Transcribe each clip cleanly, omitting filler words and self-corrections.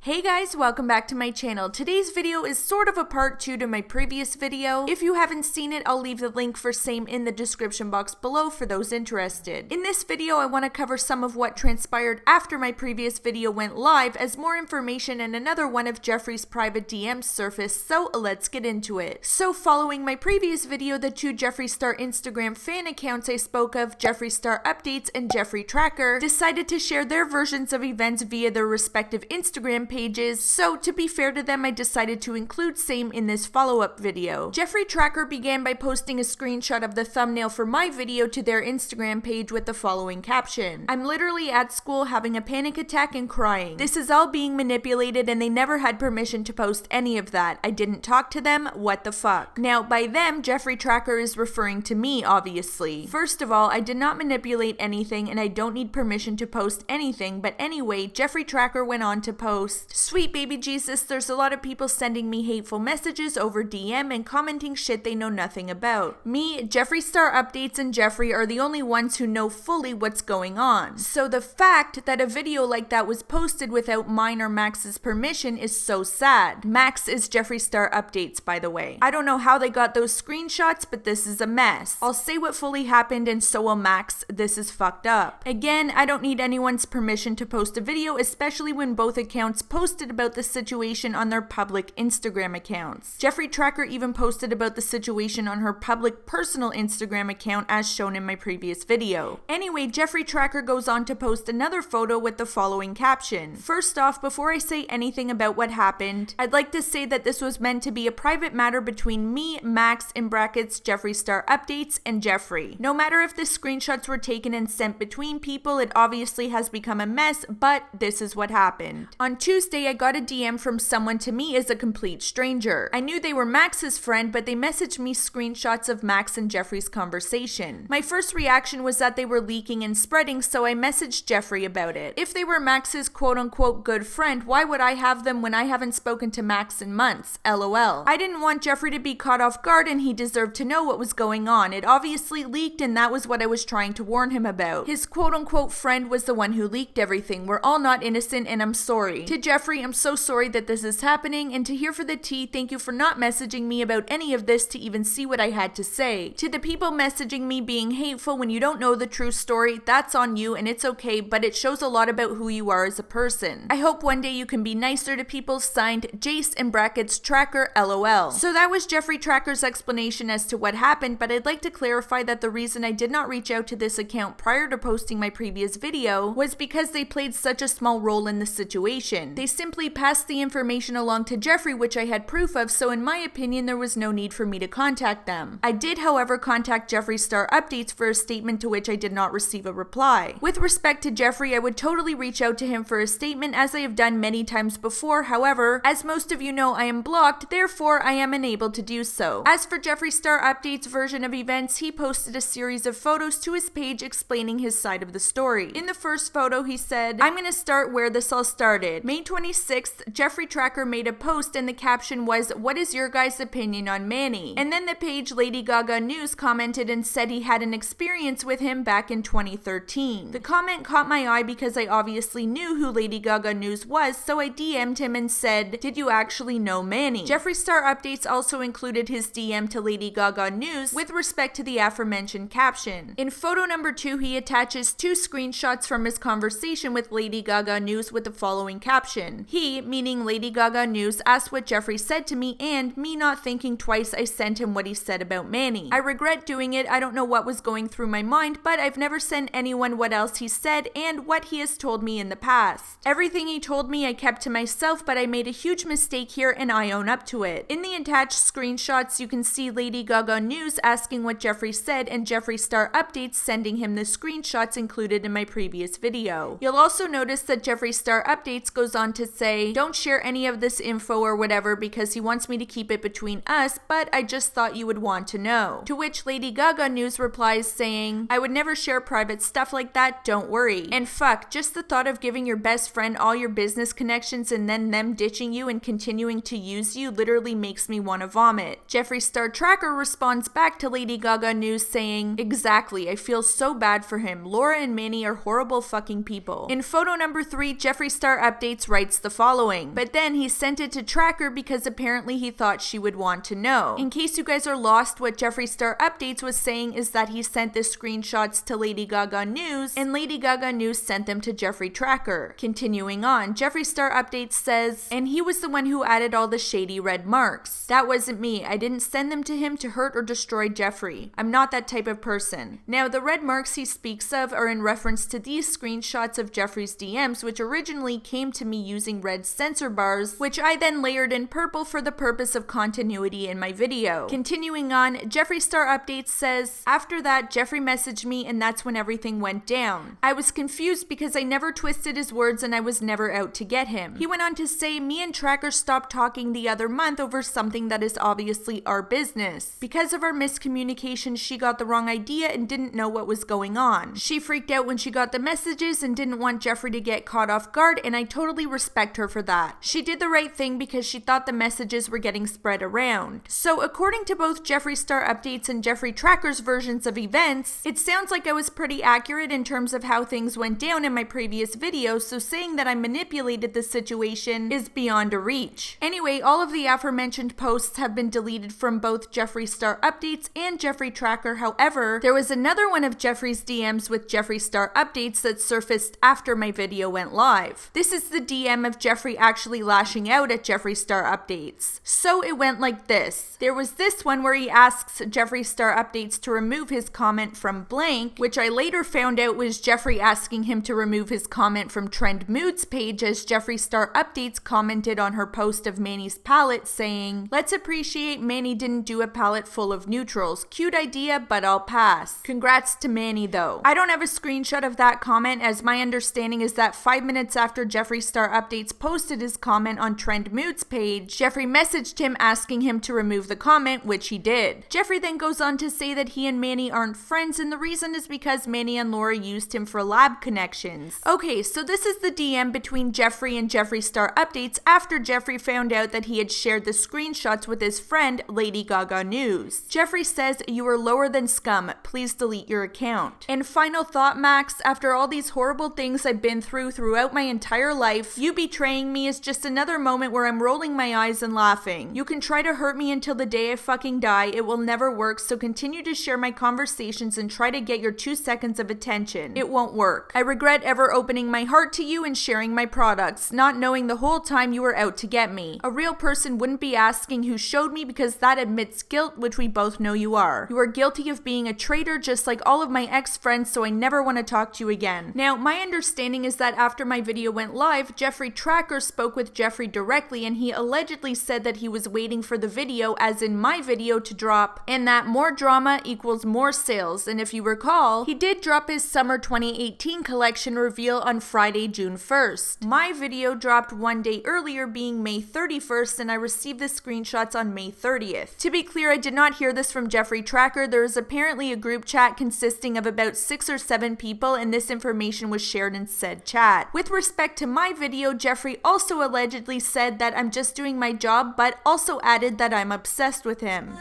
Hey guys, welcome back to my channel. Today's video is sort of a part 2 to my previous video. If you haven't seen it, I'll leave the link for same in the description box below for those interested. In this video, I want to cover some of what transpired after my previous video went live, as more information and another one of Jeffree's private DMs surfaced, so let's get into it. So following my previous video, the two Jeffree Star Instagram fan accounts I spoke of, Jeffree Star Updates and Jeffree Tracker, decided to share their versions of events via their respective Instagram pages. So to be fair to them, I decided to include same in this follow-up video. Jeffree Tracker began by posting a screenshot of the thumbnail for my video to their Instagram page with the following caption: "I'm literally at school having a panic attack and crying. This is all being manipulated and they never had permission to post any of that. I didn't talk to them, what the fuck?" Now by them, Jeffree Tracker is referring to me, obviously. First of all, I did not manipulate anything and I don't need permission to post anything, but anyway, Jeffree Tracker went on to post, "Sweet baby Jesus, there's a lot of people sending me hateful messages over DM and commenting shit they know nothing about. Me, Jeffree Star Updates, and Jeffree are the only ones who know fully what's going on. So the fact that a video like that was posted without mine or Max's permission is so sad." Max is Jeffree Star Updates, by the way. I don't know how they got those screenshots, but this is a mess. I'll say what fully happened and so will Max. This is fucked up. Again, I don't need anyone's permission to post a video, especially when both accounts posted about the situation on their public Instagram accounts. Jeffree Tracker even posted about the situation on her public personal Instagram account as shown in my previous video. Anyway, Jeffree Tracker goes on to post another photo with the following caption: "First off, before I say anything about what happened, I'd like to say that this was meant to be a private matter between me, Max, in brackets, Jeffree Star Updates, and Jeffree. No matter if the screenshots were taken and sent between people, it obviously has become a mess, but this is what happened. On Tuesday, I got a DM from someone to me as a complete stranger. I knew they were Max's friend, but they messaged me screenshots of Max and Jeffree's conversation. My first reaction was that they were leaking and spreading, so I messaged Jeffree about it. If they were Max's quote-unquote good friend, why would I have them when I haven't spoken to Max in months? LOL. I didn't want Jeffree to be caught off guard and he deserved to know what was going on. It obviously leaked and that was what I was trying to warn him about. His quote-unquote friend was the one who leaked everything. We're all not innocent and I'm sorry. To Jeffree, I'm so sorry that this is happening, and to Here for the Tea, thank you for not messaging me about any of this to even see what I had to say. To the people messaging me being hateful when you don't know the true story, that's on you and it's okay, but it shows a lot about who you are as a person. I hope one day you can be nicer to people. Signed, Jace in brackets Tracker, LOL." So that was Jeffree Tracker's explanation as to what happened, but I'd like to clarify that the reason I did not reach out to this account prior to posting my previous video was because they played such a small role in the situation. They simply passed the information along to Jeffree, which I had proof of, so in my opinion there was no need for me to contact them. I did, however, contact Jeffree Star Updates for a statement to which I did not receive a reply. With respect to Jeffree, I would totally reach out to him for a statement, as I have done many times before. However, as most of you know, I am blocked, therefore I am unable to do so. As for Jeffree Star Updates' version of events, he posted a series of photos to his page explaining his side of the story. In the first photo, he said, "I'm gonna start where this all started. May 26th, Jeffree Tracker made a post and the caption was, 'What is your guys' opinion on MANNY?' And then the page Lady Gaga News commented and said he had an experience with him back in 2013. The comment caught my eye because I obviously knew who Lady Gaga News was, so I DM'd him and said, 'Did you actually know MANNY?' Jeffree Star Updates also included his DM to Lady Gaga News with respect to the aforementioned caption. In photo number 2, he attaches 2 screenshots from his conversation with Lady Gaga News with the following caption: 'He,' meaning Lady Gaga News, 'asked what Jeffree said to me, and me not thinking twice, I sent him what he said about MANNY. I regret doing it. I don't know what was going through my mind, but I've never sent anyone what else he said and what he has told me in the past. Everything he told me I kept to myself, but I made a huge mistake here and I own up to it.' In the attached screenshots, you can see Lady Gaga News asking what Jeffree said and Jeffree Star Updates sending him the screenshots included in my previous video. You'll also notice that Jeffree Star Updates goes on to say, 'Don't share any of this info or whatever because he wants me to keep it between us, but I just thought you would want to know.' To which Lady Gaga News replies saying, 'I would never share private stuff like that, don't worry. And fuck, just the thought of giving your best friend all your business connections and then them ditching you and continuing to use you literally makes me want to vomit.' Jeffree Star Tracker responds back to Lady Gaga News saying, 'Exactly, I feel so bad for him. Laura and MANNY are horrible fucking people.' In photo number 3, Jeffree Star Updates writes the following, but then he sent it to Tracker because apparently he thought she would want to know. In case you guys are lost, what Jeffree Star Updates was saying is that he sent the screenshots to Lady Gaga News, and Lady Gaga News sent them to Jeffree Tracker. Continuing on, Jeffree Star Updates says, and he was the one who added all the shady red marks. That wasn't me. I didn't send them to him to hurt or destroy Jeffree. I'm not that type of person. Now, the red marks he speaks of are in reference to these screenshots of Jeffree's DMs, which originally came to me using red censor bars, which I then layered in purple for the purpose of continuity in my video. Continuing on, Jeffree Star Updates says, after that, Jeffree messaged me and that's when everything went down. I was confused because I never twisted his words and I was never out to get him. He went on to say, me and Tracker stopped talking the other month over something that is obviously our business. Because of our miscommunication, she got the wrong idea and didn't know what was going on. She freaked out when she got the messages and didn't want Jeffree to get caught off guard, and I totally respect her for that. She did the right thing because she thought the messages were getting spread around. So according to both Jeffree Star Updates and Jeffree Tracker's versions of events, it sounds like I was pretty accurate in terms of how things went down in my previous video, so saying that I manipulated the situation is beyond a reach. Anyway, all of the aforementioned posts have been deleted from both Jeffree Star Updates and Jeffree Tracker. However, there was another one of Jeffree's DMs with Jeffree Star Updates that surfaced after my video went live. This is the DM of Jeffree actually lashing out at Jeffree Star Updates. So it went like this. There was this one where he asks Jeffree Star Updates to remove his comment from blank, which I later found out was Jeffree asking him to remove his comment from Trend Mood's page, as Jeffree Star Updates commented on her post of Manny's palette saying, let's appreciate Manny didn't do a palette full of neutrals. Cute idea, but I'll pass. Congrats to Manny though. I don't have a screenshot of that comment, as my understanding is that 5 minutes after Jeffree Star Updates posted his comment on Trend Mood's page, Jeffree messaged him asking him to remove the comment, which he did. Jeffree then goes on to say that he and Manny aren't friends, and the reason is because Manny and Laura used him for lab connections. Okay, so this is the DM between Jeffree and Jeffree Star Updates after Jeffree found out that he had shared the screenshots with his friend Lady Gaga News. Jeffree says, you are lower than scum, please delete your account. And final thought, Max, after all these horrible things I've been through throughout my entire life, you betraying me is just another moment where I'm rolling my eyes and laughing. You can try to hurt me until the day I fucking die, it will never work, so continue to share my conversations and try to get your 2 seconds of attention. It won't work. I regret ever opening my heart to you and sharing my products, not knowing the whole time you were out to get me. A real person wouldn't be asking who showed me, because that admits guilt, which we both know you are. You are guilty of being a traitor just like all of my ex-friends, so I never want to talk to you again. Now, my understanding is that after my video went live, Jeffree Tracker spoke with Jeffree directly, and he allegedly said that he was waiting for the video, as in my video, to drop, and that more drama equals more sales. And if you recall, he did drop his summer 2018 collection reveal on Friday, June 1st. My video dropped one day earlier, being May 31st, and I received the screenshots on May 30th. To be clear, I did not hear this from Jeffree Tracker. There is apparently a group chat consisting of about 6 or 7 people, and this information was shared in said chat. With respect to my video, Jeffree also allegedly said that I'm just doing my job, but also added that I'm obsessed with him.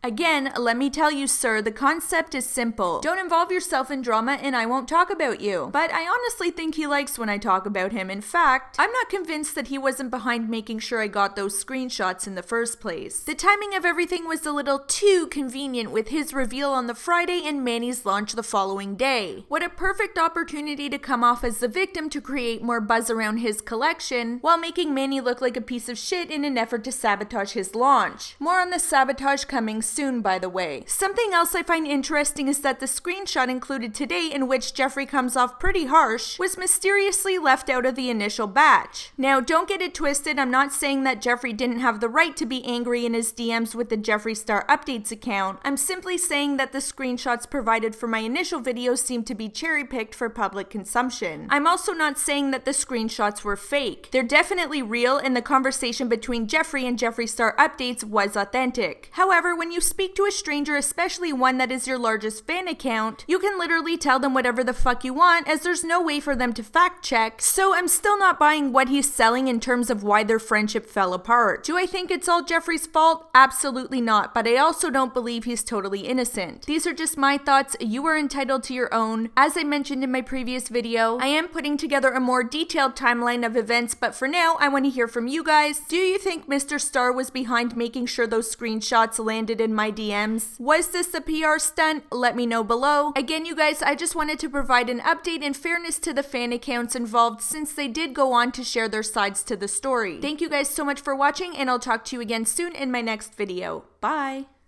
Again, let me tell you, sir, the concept is simple. Don't involve yourself in drama and I won't talk about you. But I honestly think he likes when I talk about him. In fact, I'm not convinced that he wasn't behind making sure I got those screenshots in the first place. The timing of everything was a little too convenient, with his reveal on the Friday and Manny's launch the following day. What a perfect opportunity to come off as the victim to create more buzz around his collection, while making Manny look like a piece of shit in an effort to sabotage his launch. More on the sabotage coming soon, by the way. Something else I find interesting is that the screenshot included today, in which Jeffree comes off pretty harsh, was mysteriously left out of the initial batch. Now, don't get it twisted, I'm not saying that Jeffree didn't have the right to be angry in his DMs with the Jeffree Star Updates account. I'm simply saying that the screenshots provided for my initial video seem to be cherry-picked for public consumption. I'm also not saying that the screenshots were fake. They're definitely real, and the conversation between Jeffree and Jeffree Star Updates was authentic. However, when you speak to a stranger, especially one that is your largest fan account, you can literally tell them whatever the fuck you want, as there's no way for them to fact check. So I'm still not buying what he's selling in terms of why their friendship fell apart. Do I think it's all Jeffree's fault? Absolutely not, but I also don't believe he's totally innocent. These are just my thoughts. You are entitled to your own. As I mentioned in my previous video, I am putting together a more detailed timeline of events, but for now, I want to hear from you guys. Do you think Mr. Star was behind making sure those screenshots landed in my DMs? Was this a PR stunt? Let me know below. Again, you guys, I just wanted to provide an update in fairness to the fan accounts involved, since they did go on to share their sides to the story. Thank you guys so much for watching, and I'll talk to you again soon in my next video. Bye!